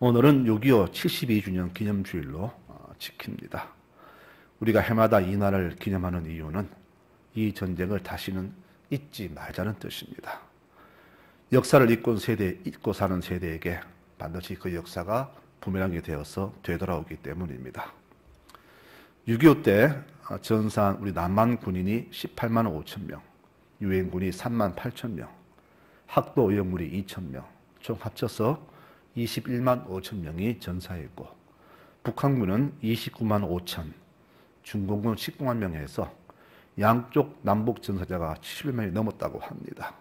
오늘은 6.25 72주년 기념주일로 지킵니다. 우리가 해마다 이 날을 기념하는 이유는 이 전쟁을 다시는 잊지 말자는 뜻입니다. 역사를 잊고 사는 세대에게 반드시 그 역사가 부메랑이 되어서 되돌아오기 때문입니다. 6.25 때 전사한 우리 남한 군인이 18만 5천 명, 유엔군이 3만 8천 명, 학도 의역물이 2천 명, 총 합쳐서 21만 5천 명이 전사했고 북한군은 29만 5천, 중공군 19만 명에서 양쪽 남북 전사자가 71만이 넘었다고 합니다.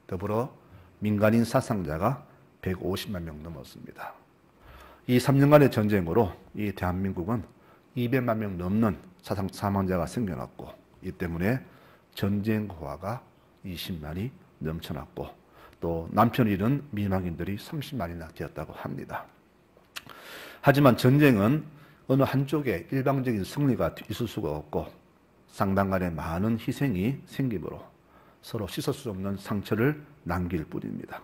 더불어 민간인 사상자가 150만 명 넘었습니다. 이 3년간의 전쟁으로 이 대한민국은 200만 명 넘는 사망자가 생겨났고 이 때문에 전쟁고화가 20만이 넘쳐났고 또 남편 잃은 민방인들이 30만이나 되었다고 합니다. 하지만 전쟁은 어느 한쪽에 일방적인 승리가 있을 수가 없고 상당간의 많은 희생이 생기므로 서로 씻을 수 없는 상처를 남길 뿐입니다.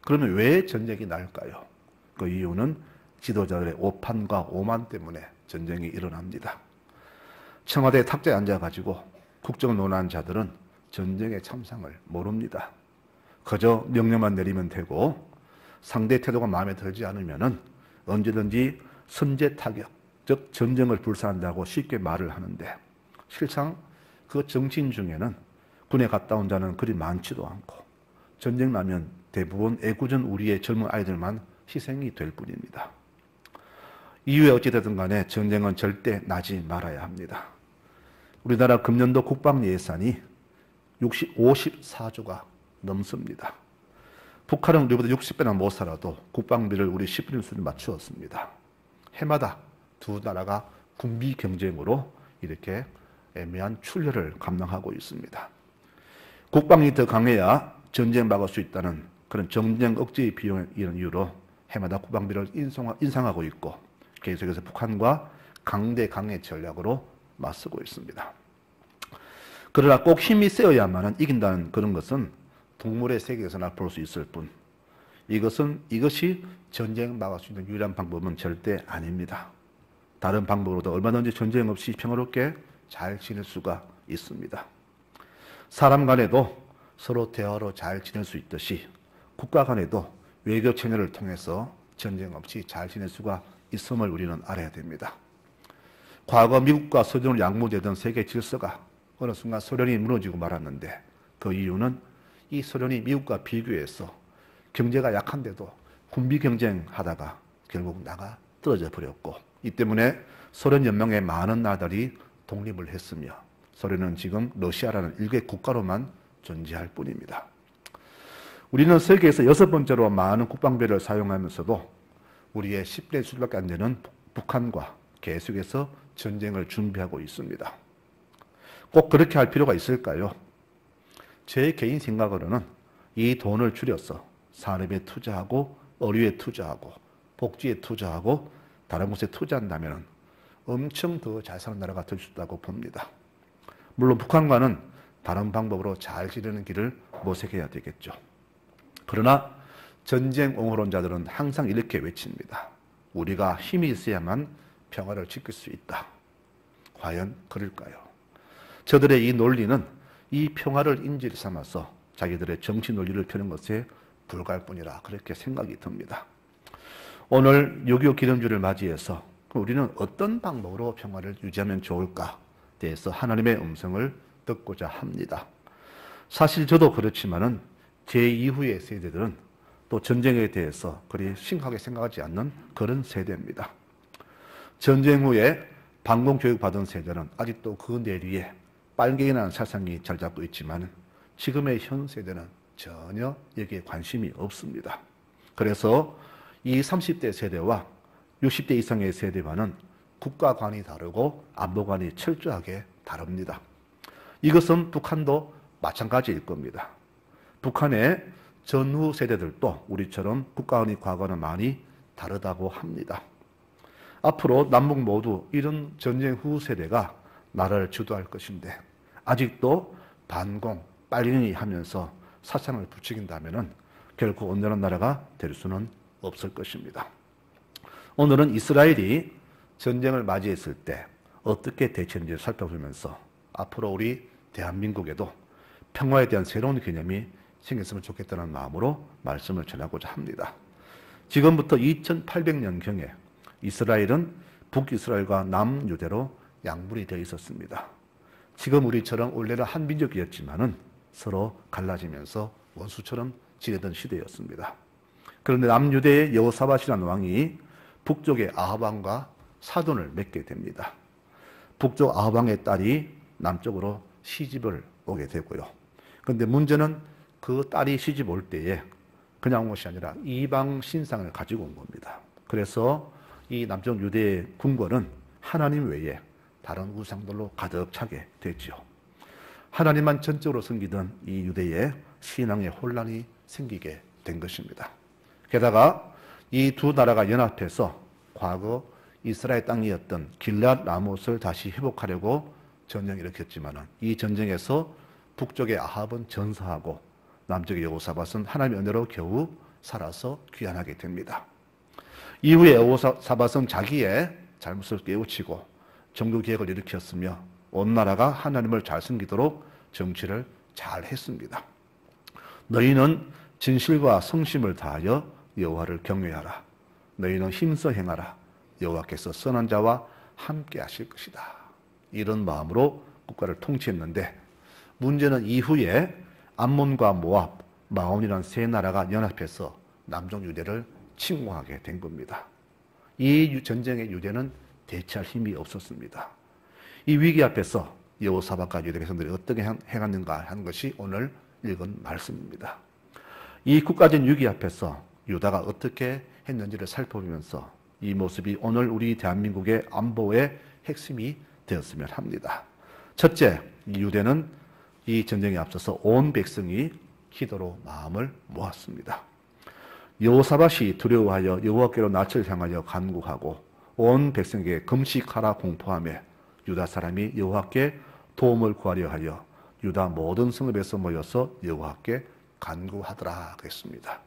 그러면 왜 전쟁이 날까요? 그 이유는 지도자들의 오판과 오만 때문에 전쟁이 일어납니다. 청와대 탁자에 앉아가지고 국정을 논하는 자들은 전쟁의 참상을 모릅니다. 그저 명령만 내리면 되고 상대 태도가 마음에 들지 않으면 언제든지 선제 타격, 즉 전쟁을 불사한다고 쉽게 말을 하는데 실상 그 정치인 중에는 군에 갔다 온 자는 그리 많지도 않고 전쟁 나면 대부분 애꿎은 우리의 젊은 아이들만 희생이 될 뿐입니다. 이후에 어찌되든 간에 전쟁은 절대 나지 말아야 합니다. 우리나라 금년도 국방 예산이 54조가 넘습니다. 북한은 우리보다 60배나 못 살아도 국방비를 우리 10분의 1 수준 맞추었습니다. 해마다 두 나라가 군비 경쟁으로 이렇게 애매한 출혈을 감당하고 있습니다. 국방이 더 강해야 전쟁 막을 수 있다는 그런 전쟁 억제 비용 이런 이유로 해마다 국방비를 인상하고 있고 계속해서 북한과 강대 강의 전략으로 맞서고 있습니다. 그러나 꼭 힘이 세어야만 이긴다는 그런 것은 동물의 세계에서나 볼 수 있을 뿐 이것이 전쟁 막을 수 있는 유일한 방법은 절대 아닙니다. 다른 방법으로도 얼마든지 전쟁 없이 평화롭게 잘 지낼 수가 있습니다. 사람 간에도 서로 대화로 잘 지낼 수 있듯이 국가 간에도 외교 채널을 통해서 전쟁 없이 잘 지낼 수가 있음을 우리는 알아야 됩니다. 과거 미국과 소련을 양무되던 세계 질서가 어느 순간 소련이 무너지고 말았는데 그 이유는 이 소련이 미국과 비교해서 경제가 약한데도 군비 경쟁하다가 결국 나가 떨어져 버렸고 이 때문에 소련 연맹의 많은 나라들이 독립을 했으며 소련은 지금 러시아라는 일개 국가로만 존재할 뿐입니다. 우리는 세계에서 6번째로 많은 국방비를 사용하면서도 우리의 10대 수밖에 안 되는 북한과 계속해서 전쟁을 준비하고 있습니다. 꼭 그렇게 할 필요가 있을까요? 제 개인 생각으로는 이 돈을 줄여서 산업에 투자하고 의료에 투자하고 복지에 투자하고 다른 곳에 투자한다면 엄청 더 잘 사는 나라가 될 수 있다고 봅니다. 물론 북한과는 다른 방법으로 잘 지내는 길을 모색해야 되겠죠. 그러나 전쟁 옹호론자들은 항상 이렇게 외칩니다. 우리가 힘이 있어야만 평화를 지킬 수 있다. 과연 그럴까요? 저들의 이 논리는 이 평화를 인질 삼아서 자기들의 정치 논리를 펴는 것에 불과할 뿐이라 그렇게 생각이 듭니다. 오늘 6.25 기념주를 맞이해서 우리는 어떤 방법으로 평화를 유지하면 좋을까에 대해서 하나님의 음성을 듣고자 합니다. 사실 저도 그렇지만은 제 이후의 세대들은 또 전쟁에 대해서 그리 심각하게 생각하지 않는 그런 세대입니다. 전쟁 후에 반공교육 받은 세대는 아직도 그 내리에 빨갱이라는 사상이 잘 잡고 있지만 지금의 현 세대는 전혀 여기에 관심이 없습니다. 그래서 이 30대 세대와 60대 이상의 세대와는 국가관이 다르고 안보관이 철저하게 다릅니다. 이것은 북한도 마찬가지일 겁니다. 북한의 전후 세대들도 우리처럼 국가관이 과거는 많이 다르다고 합니다. 앞으로 남북 모두 이런 전쟁 후 세대가 나라를 주도할 것인데 아직도 반공, 빨갱이 하면서 사상을 부추긴다면 결코 온전한 나라가 될 수는 없을 것입니다. 오늘은 이스라엘이 전쟁을 맞이했을 때 어떻게 대처했는지를 살펴보면서 앞으로 우리 대한민국에도 평화에 대한 새로운 개념이 생겼으면 좋겠다는 마음으로 말씀을 전하고자 합니다. 지금부터 2800년경에 이스라엘은 북이스라엘과 남유대로 양분이 되어 있었습니다. 지금 우리처럼 원래는 한 민족이었지만은 서로 갈라지면서 원수처럼 지내던 시대였습니다. 그런데 남유대의 여호사밧이라는 왕이 북쪽의 아합 왕과 사돈을 맺게 됩니다. 북쪽 아합 왕의 딸이 남쪽으로 시집을 오게 되고요. 그런데 문제는 그 딸이 시집 올 때에 그냥 온 것이 아니라 이방 신상을 가지고 온 겁니다. 그래서 이 남쪽 유대의 궁궐은 하나님 외에 다른 우상들로 가득 차게 됐죠. 하나님만 전적으로 섬기던 이 유대의 신앙의 혼란이 생기게 된 것입니다. 게다가 이 두 나라가 연합해서 과거 이스라엘 땅이었던 길앗 라못을 다시 회복하려고 전쟁을 일으켰지만 이 전쟁에서 북쪽의 아합은 전사하고 남쪽의 여호사밧은 하나님의 은혜로 겨우 살아서 귀환하게 됩니다. 이후에 여호사밧은 자기의 잘못을 깨우치고 정교개혁을 일으켰으며 온 나라가 하나님을 잘 섬기도록 정치를 잘 했습니다. 너희는 진실과 성심을 다하여 여호와를 경외하라. 너희는 힘써 행하라. 여호와께서 선한 자와 함께 하실 것이다. 이런 마음으로 국가를 통치했는데 문제는 이후에 암몬과 모압, 마온이라는 세 나라가 연합해서 남쪽 유대를 침공하게 된 겁니다. 이 전쟁의 유대는 대체할 힘이 없었습니다. 이 위기 앞에서 여호사밧과 유대 백성들이 어떻게 행했는가 하는 것이 오늘 읽은 말씀입니다. 이 국가적 위기 앞에서 유다가 어떻게 했는지를 살펴보면서 이 모습이 오늘 우리 대한민국의 안보의 핵심이 되었으면 합니다. 첫째, 유대는 이 전쟁에 앞서서 온 백성이 기도로 마음을 모았습니다. 여호사밧이 두려워하여 여호와께로 낯을 향하여 간구하고 온 백성에게 금식하라 공포하며 유다 사람이 여호와께 도움을 구하려 하여 유다 모든 성읍에서 모여서 여호와께 간구하더라 그랬습니다.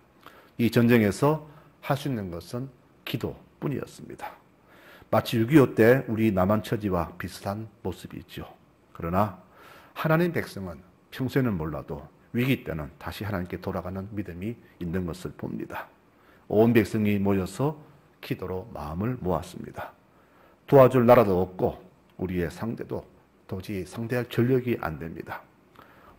이 전쟁에서 할 수 있는 것은 기도뿐이었습니다. 마치 6.25 때 우리 남한 처지와 비슷한 모습이 있죠. 그러나 하나님 백성은 평소에는 몰라도 위기 때는 다시 하나님께 돌아가는 믿음이 있는 것을 봅니다. 온 백성이 모여서 기도로 마음을 모았습니다. 도와줄 나라도 없고 우리의 상대도 도저히 상대할 전력이 안 됩니다.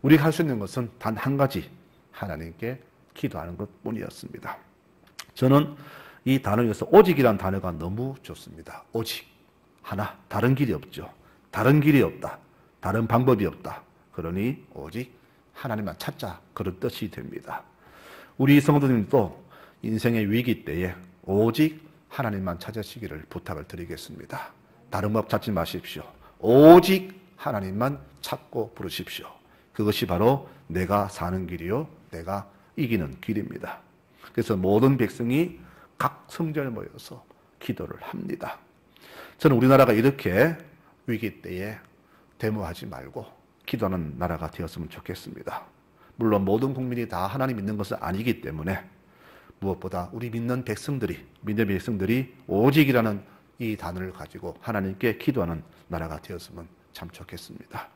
우리가 할 수 있는 것은 단 한 가지, 하나님께 기도하는 것뿐이었습니다. 저는 이 단어에서 오직이라는 단어가 너무 좋습니다. 오직 하나, 다른 길이 없죠. 다른 길이 없다. 다른 방법이 없다. 그러니 오직 하나님만 찾자, 그런 뜻이 됩니다. 우리 성도님도 인생의 위기 때에 오직 하나님만 찾으시기를 부탁을 드리겠습니다. 다른 법 찾지 마십시오. 오직 하나님만 찾고 부르십시오. 그것이 바로 내가 사는 길이요, 내가 이기는 길입니다. 그래서 모든 백성이 각 성전에 모여서 기도를 합니다. 저는 우리나라가 이렇게 위기 때에 데모하지 말고 기도하는 나라가 되었으면 좋겠습니다. 물론 모든 국민이 다 하나님 믿는 것은 아니기 때문에 무엇보다 우리 믿는 백성들이 오직이라는 이 단어를 가지고 하나님께 기도하는 나라가 되었으면 참 좋겠습니다.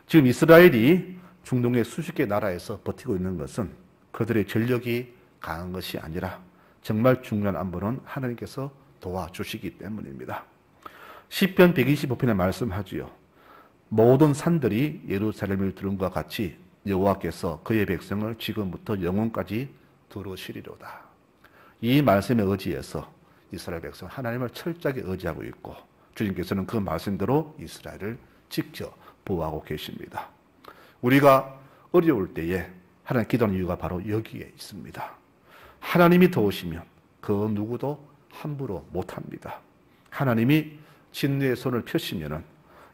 지금 이스라엘이 중동의 수십 개 나라에서 버티고 있는 것은 그들의 전력이 강한 것이 아니라 정말 중요한 안보는 하나님께서 도와주시기 때문입니다. 시편 125편에 말씀하지요. 모든 산들이 예루살렘을 두른 것과 같이 여호와께서 그의 백성을 지금부터 영원까지 두루시리로다. 이 말씀에 의지해서 이스라엘 백성은 하나님을 철저하게 의지하고 있고 주님께서는 그 말씀대로 이스라엘을 지켜 보호하고 계십니다. 우리가 어려울 때에 하나님 기도하는 이유가 바로 여기에 있습니다. 하나님이 도우시면 그 누구도 함부로 못합니다. 하나님이 진리의 손을 펴시면은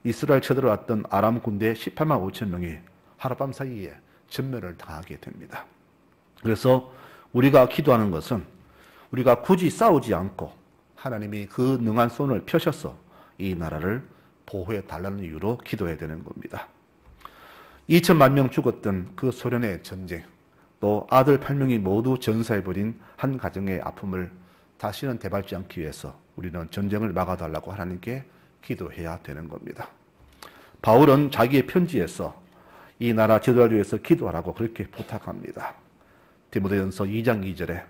이스라엘 쳐들어왔던 아람 군대 18만 5천 명이 하룻밤 사이에 전멸을 당하게 됩니다. 그래서 우리가 기도하는 것은 우리가 굳이 싸우지 않고 하나님이 그 능한 손을 펴셔서 이 나라를 보호해 달라는 이유로 기도해야 되는 겁니다. 2천만 명 죽었던 그 소련의 전쟁, 또 아들 8명이 모두 전사해버린 한 가정의 아픔을 다시는 되밟지 않기 위해서 우리는 전쟁을 막아달라고 하나님께 기도해야 되는 겁니다. 바울은 자기의 편지에서 이 나라 지도자를 위해서 기도하라고 그렇게 부탁합니다. 디모데전서 2장 2절에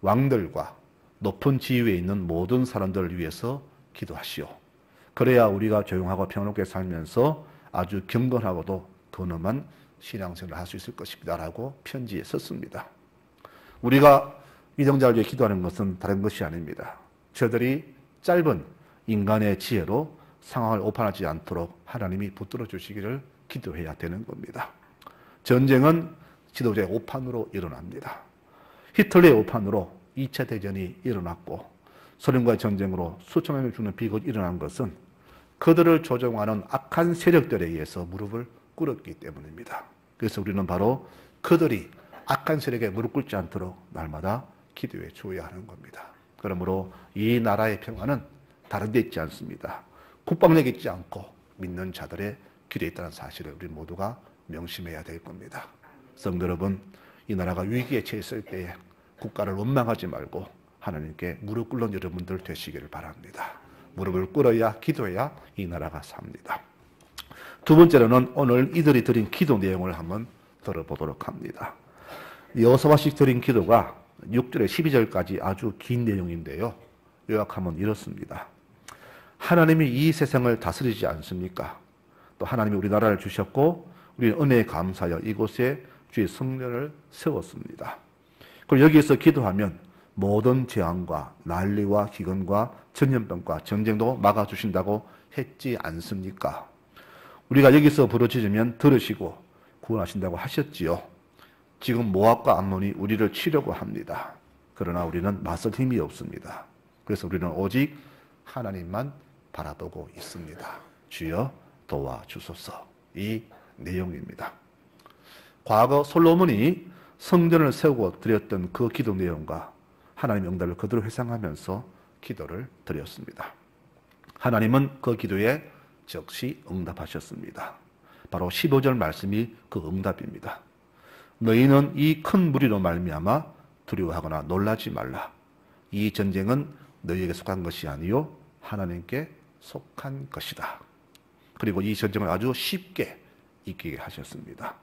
왕들과 높은 지위에 있는 모든 사람들을 위해서 기도하시오. 그래야 우리가 조용하고 평화롭게 살면서 아주 경건하고도 근엄한 신앙생활을 할 수 있을 것입니다. 라고 편지에 썼습니다. 우리가 위정자를 위해 기도하는 것은 다른 것이 아닙니다. 저들이 짧은 인간의 지혜로 상황을 오판하지 않도록 하나님이 붙들어 주시기를 기도해야 되는 겁니다. 전쟁은 지도자의 오판으로 일어납니다. 히틀러의 오판으로 2차 대전이 일어났고 소련과의 전쟁으로 수천 명이 죽는 비극이 일어난 것은 그들을 조종하는 악한 세력들에 의해서 무릎을 꿇었기 때문입니다. 그래서 우리는 바로 그들이 악한 세력에 무릎 꿇지 않도록 날마다 기도해 주어야 하는 겁니다. 그러므로 이 나라의 평화는 다른 데 있지 않습니다. 국방력에 있지 않고 믿는 자들의 길에 있다는 사실을 우리 모두가 명심해야 될 겁니다. 성도 여러분, 이 나라가 위기에 처했을 때에 국가를 원망하지 말고 하나님께 무릎 꿇는 여러분들 되시기를 바랍니다. 무릎을 꿇어야 기도해야 이 나라가 삽니다. 두 번째로는 오늘 이들이 드린 기도 내용을 한번 들어보도록 합니다. 여호사밧이 드린 기도가 6절에 12절까지 아주 긴 내용인데요. 요약하면 이렇습니다. 하나님이 이 세상을 다스리지 않습니까? 또 하나님이 우리나라를 주셨고 우리는 은혜에 감사하여 이곳에 주의 성전을 세웠습니다. 그럼 여기에서 기도하면 모든 재앙과 난리와 기근과 전염병과 전쟁도 막아주신다고 했지 않습니까? 우리가 여기서 부르짖으면 들으시고 구원하신다고 하셨지요. 지금 모압과 암몬이 우리를 치려고 합니다. 그러나 우리는 맞설 힘이 없습니다. 그래서 우리는 오직 하나님만 바라보고 있습니다. 주여 도와주소서. 이 내용입니다. 과거 솔로몬이 성전을 세우고 드렸던 그 기도 내용과 하나님의 응답을 그대로 회상하면서 기도를 드렸습니다. 하나님은 그 기도에 즉시 응답하셨습니다. 바로 15절 말씀이 그 응답입니다. 너희는 이 큰 무리로 말미암아 두려워하거나 놀라지 말라. 이 전쟁은 너희에게 속한 것이 아니요 하나님께 속한 것이다. 그리고 이 전쟁을 아주 쉽게 이기게 하셨습니다.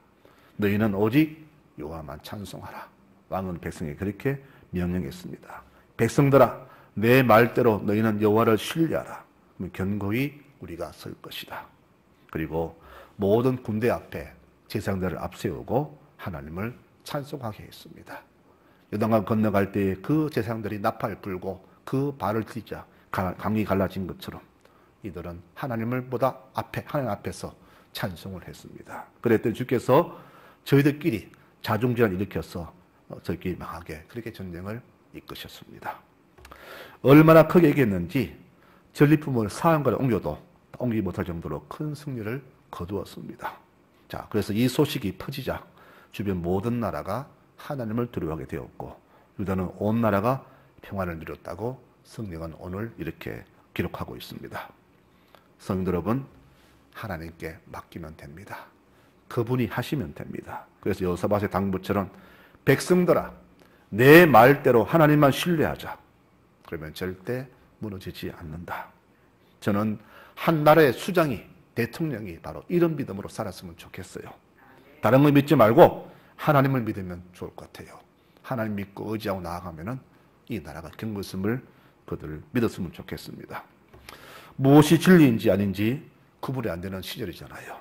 너희는 오직 여호와만 찬송하라. 왕은 백성에게 그렇게 명령했습니다. 백성들아, 내 말대로 너희는 여호와를 신뢰하라. 그러면 견고히 우리가 설 것이다. 그리고 모든 군대 앞에 제사장들을 앞세우고 하나님을 찬송하게 했습니다. 요단강 건너갈 때 그 제사장들이 나팔 불고 그 발을 뛰자 강이 갈라진 것처럼 이들은 하나님 앞에서 찬송을 했습니다. 그랬더니 주께서 저희들끼리 자중질환을 일으켜서 저희끼리 망하게 그렇게 전쟁을 이끄셨습니다. 얼마나 크게 이겼는지 전리품을 사한가를 옮겨도 옮기지 못할 정도로 큰 승리를 거두었습니다. 자, 그래서 이 소식이 퍼지자 주변 모든 나라가 하나님을 두려워하게 되었고 유다는 온 나라가 평안을 누렸다고 성경은 오늘 이렇게 기록하고 있습니다. 성도 여러분, 하나님께 맡기면 됩니다. 그분이 하시면 됩니다. 그래서 여호사밧의 당부처럼 백성들아, 내 말대로 하나님만 신뢰하자. 그러면 절대 무너지지 않는다. 저는 한 나라의 수장이, 대통령이 바로 이런 믿음으로 살았으면 좋겠어요. 다른 걸 믿지 말고 하나님을 믿으면 좋을 것 같아요. 하나님 믿고 의지하고 나아가면은 이 나라가 경건심을 그들 믿었으면 좋겠습니다. 무엇이 진리인지 아닌지 구분이 안 되는 시절이잖아요.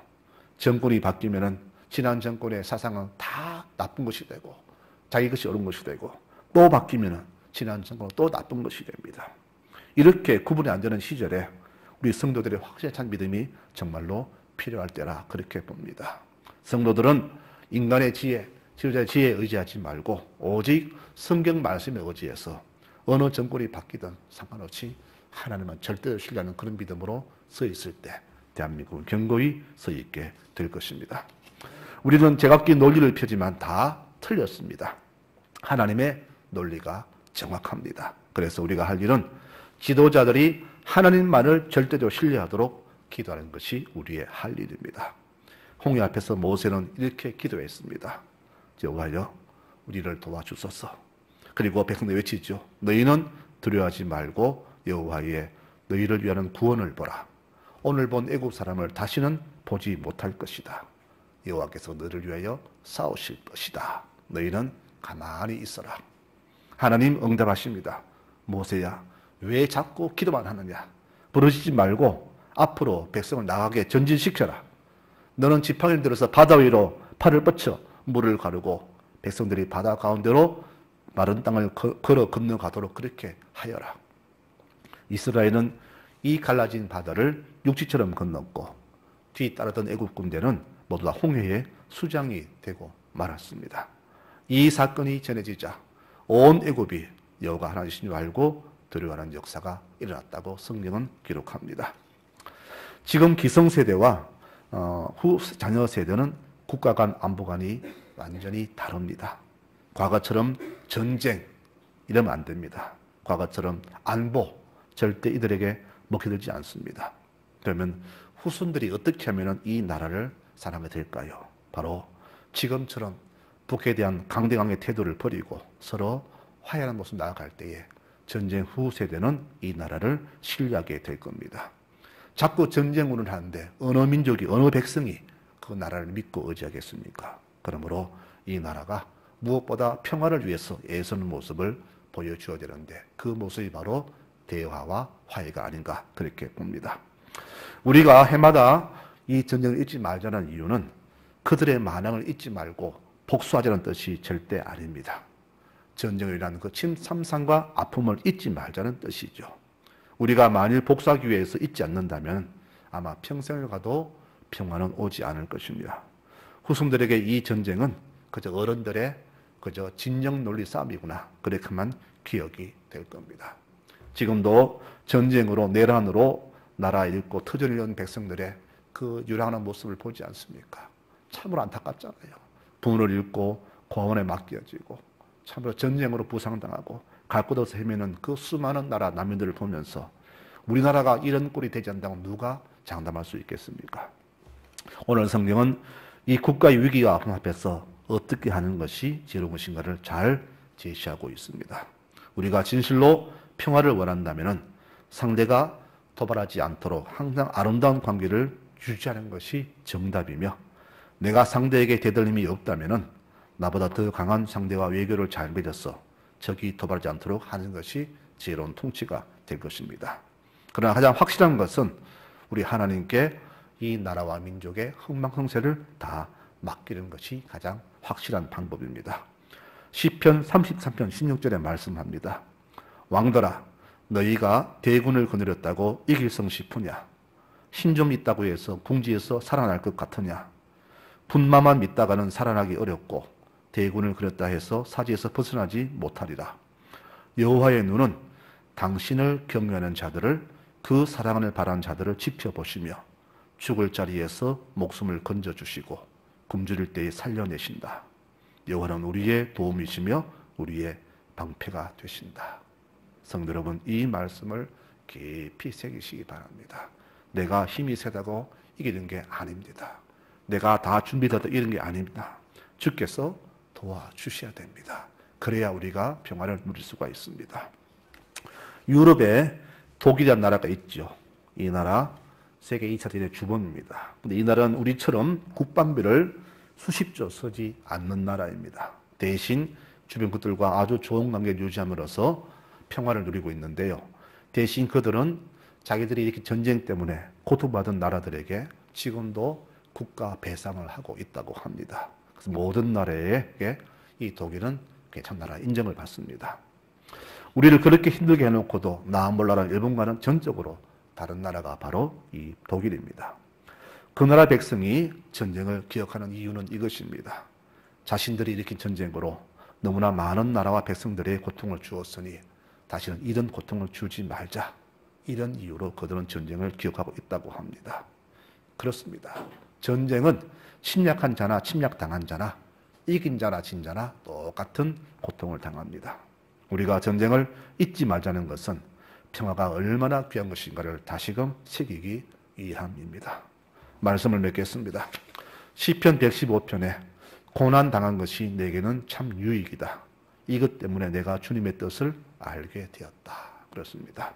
정권이 바뀌면은 지난 정권의 사상은 다 나쁜 것이 되고 자기 것이 옳은 것이 되고 또 바뀌면은 지난 정권은 또 나쁜 것이 됩니다. 이렇게 구분이 안 되는 시절에 우리 성도들의 확실한 믿음이 정말로 필요할 때라 그렇게 봅니다. 성도들은 인간의 지혜, 지도자의 지혜에 의지하지 말고 오직 성경 말씀에 의지해서 어느 정권이 바뀌든 상관없이 하나님만 절대로 신뢰하는 그런 믿음으로 서 있을 때 대한민국은 견고히 서 있게 될 것입니다. 우리는 제각기 논리를 펴지만 다 틀렸습니다. 하나님의 논리가 정확합니다. 그래서 우리가 할 일은 지도자들이 하나님만을 절대적으로 신뢰하도록 기도하는 것이 우리의 할 일입니다. 홍해 앞에서 모세는 이렇게 기도했습니다. 여호와여, 우리를 도와주소서. 그리고 백성들 외치죠. 너희는 두려워하지 말고 여호와의 너희를 위하는 구원을 보라. 오늘 본 애굽 사람을 다시는 보지 못할 것이다. 여호와께서 너를 위하여 싸우실 것이다. 너희는 가만히 있어라. 하나님 응답하십니다. 모세야, 왜 자꾸 기도만 하느냐? 부르짖지 말고 앞으로 백성을 나가게 전진시켜라. 너는 지팡이를 들어서 바다 위로 팔을 뻗쳐 물을 가르고 백성들이 바다 가운데로 마른 땅을 걸어 건너가도록 그렇게 하여라. 이스라엘은 이 갈라진 바다를 육지처럼 건넜고 뒤 따르던 애굽 군대는 모두 다 홍해의 수장이 되고 말았습니다. 이 사건이 전해지자 온 애굽이 여호와가 하나님이신 줄 알고 두려워하는 역사가 일어났다고 성경은 기록합니다. 지금 기성세대와 후 자녀 세대는 국가 간 안보관이 완전히 다릅니다. 과거처럼 전쟁 이러면 안 됩니다. 과거처럼 안보 절대 이들에게 먹혀들지 않습니다. 그러면 후손들이 어떻게 하면 이 나라를 사랑하게 될까요? 바로 지금처럼 북에 대한 강대강의 태도를 버리고 서로 화해하는 모습 나아갈 때에 전쟁 후 세대는 이 나라를 신뢰하게 될 겁니다. 자꾸 전쟁운을 하는데 어느 민족이 어느 백성이 그 나라를 믿고 의지하겠습니까? 그러므로 이 나라가 무엇보다 평화를 위해서 애쓰는 모습을 보여주어야 되는데 그 모습이 바로 대화와 화해가 아닌가 그렇게 봅니다. 우리가 해마다 이 전쟁을 잊지 말자는 이유는 그들의 만행을 잊지 말고 복수하자는 뜻이 절대 아닙니다. 전쟁을 일어난 그 참상과 아픔을 잊지 말자는 뜻이죠. 우리가 만일 복수하기 위해서 잊지 않는다면 아마 평생을 가도 평화는 오지 않을 것입니다. 후손들에게 이 전쟁은 그저 어른들의 그저 진영 논리 싸움이구나 그렇게만 기억이 될 겁니다. 지금도 전쟁으로 내란으로 나라 잃고 터전 잃은 백성들의 그 유랑하는 모습을 보지 않습니까? 참으로 안타깝잖아요. 부모를 잃고 고아원에 맡겨지고 참으로 전쟁으로 부상당하고 갈 곳 없이 헤매는 그 수많은 나라 난민들을 보면서 우리나라가 이런 꼴이 되지 않는다고 누가 장담할 수 있겠습니까? 오늘 성경은 이 국가의 위기와 아픔 앞에서 어떻게 하는 것이 지혜로운 것인가를 잘 제시하고 있습니다. 우리가 진실로 평화를 원한다면 상대가 도발하지 않도록 항상 아름다운 관계를 유지하는 것이 정답이며 내가 상대에게 대들림이 없다면 나보다 더 강한 상대와 외교를 잘 맺어서 적이 도발하지 않도록 하는 것이 지혜로운 통치가 될 것입니다. 그러나 가장 확실한 것은 우리 하나님께 이 나라와 민족의 흥망성쇠를 다 맡기는 것이 가장 확실한 방법입니다. 시편 33편 16절에 말씀합니다. 왕들아 너희가 대군을 거느렸다고 이길 성 싶으냐? 힘 좀 있다고 해서 궁지에서 살아날 것 같으냐? 분마만 믿다가는 살아나기 어렵고 대군을 그렸다 해서 사지에서 벗어나지 못하리라. 여호와의 눈은 당신을 경외하는 자들을 그 사랑을 바라는 자들을 지켜보시며 죽을 자리에서 목숨을 건져주시고 굶주릴 때에 살려내신다. 여호와는 우리의 도움이시며 우리의 방패가 되신다. 성도 여러분, 이 말씀을 깊이 새기시기 바랍니다. 내가 힘이 세다고 이기는 게 아닙니다. 내가 다 준비되다 이런 게 아닙니다. 주께서 도와주셔야 됩니다. 그래야 우리가 평화를 누릴 수가 있습니다. 유럽에 독일이라는 나라가 있죠. 이 나라 세계 2차 대전의 주범입니다. 근데 이 나라는 우리처럼 국방비를 수십조 쓰지 않는 나라입니다. 대신 주변 국들과 아주 좋은 관계를 유지함으로써 평화를 누리고 있는데요. 대신 그들은 자기들이 이렇게 전쟁 때문에 고통받은 나라들에게 지금도 국가 배상을 하고 있다고 합니다. 그래서 모든 나라에게 이 독일은 괜찮은 나라 인정을 받습니다. 우리를 그렇게 힘들게 해놓고도 나 몰라라는 일본과는 전적으로 다른 나라가 바로 이 독일입니다. 그 나라 백성이 전쟁을 기억하는 이유는 이것입니다. 자신들이 일으킨 전쟁으로 너무나 많은 나라와 백성들의 고통을 주었으니 다시는 이런 고통을 주지 말자. 이런 이유로 그들은 전쟁을 기억하고 있다고 합니다. 그렇습니다. 전쟁은 침략한 자나 침략당한 자나 이긴 자나 진 자나 똑같은 고통을 당합니다. 우리가 전쟁을 잊지 말자는 것은 평화가 얼마나 귀한 것인가를 다시금 새기기 위함입니다. 말씀을 맺겠습니다. 시편 115편에 고난당한 것이 내게는 참 유익이다. 이것 때문에 내가 주님의 뜻을 알게 되었다. 그렇습니다.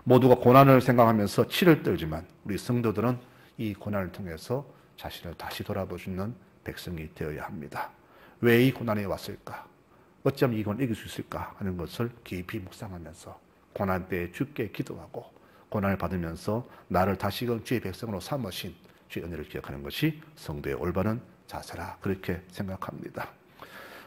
모두가 고난을 생각하면서 치를 떨지만 우리 성도들은 이 고난을 통해서 자신을 다시 돌아보시는 백성이 되어야 합니다. 왜 이 고난이 왔을까? 어쩌면 이건 이길 수 있을까 하는 것을 깊이 묵상하면서 고난 때에 주께 기도하고 고난을 받으면서 나를 다시금 주의 백성으로 삼으신 주의 은혜를 기억하는 것이 성도의 올바른 자세라 그렇게 생각합니다.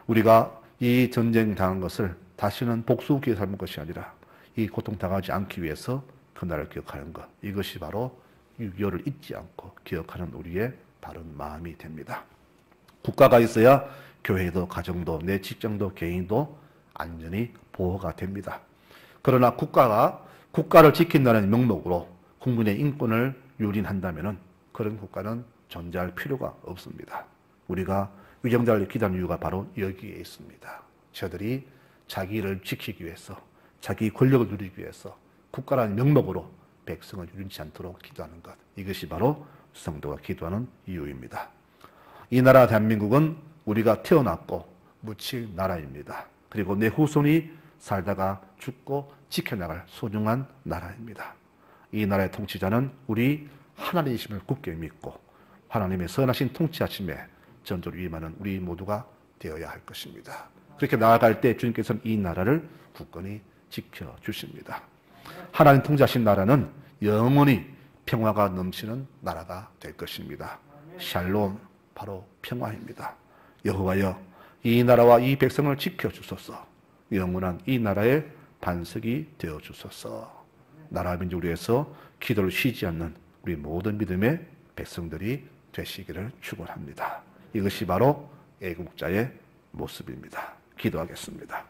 우리가 이 전쟁 당한 것을 다시는 복수기에 삶은 것이 아니라 이 고통 당하지 않기 위해서 그날을 기억하는 것, 이것이 바로 6.25를 잊지 않고 기억하는 우리의 바른 마음이 됩니다. 국가가 있어야 교회도 가정도 내 직장도 개인도 안전히 보호가 됩니다. 그러나 국가를 지킨다는 명목으로 국민의 인권을 유린한다면 그런 국가는 존재할 필요가 없습니다. 우리가 위정자를 기다리는 이유가 바로 여기에 있습니다. 저들이 자기를 지키기 위해서 자기 권력을 누리기 위해서 국가라는 명목으로 백성을 유린치 않도록 기도하는 것, 이것이 바로 성도가 기도하는 이유입니다. 이 나라 대한민국은 우리가 태어났고 묻힐 나라입니다. 그리고 내 후손이 살다가 죽고 지켜나갈 소중한 나라입니다. 이 나라의 통치자는 우리 하나님이심을 굳게 믿고 하나님의 선하신 통치하심에 전적으로 위임하는 우리 모두가 되어야 할 것입니다. 그렇게 나아갈 때 주님께서는 이 나라를 굳건히 지켜주십니다. 하나님 통치하신 나라는 영원히 평화가 넘치는 나라가 될 것입니다. 샬롬, 바로 평화입니다. 여호와여, 이 나라와 이 백성을 지켜주소서. 영원한 이 나라의 반석이 되어주소서. 나라 민족을 위해서 기도를 쉬지 않는 우리 모든 믿음의 백성들이 되시기를 축원합니다. 이것이 바로 애국자의 모습입니다. 기도하겠습니다.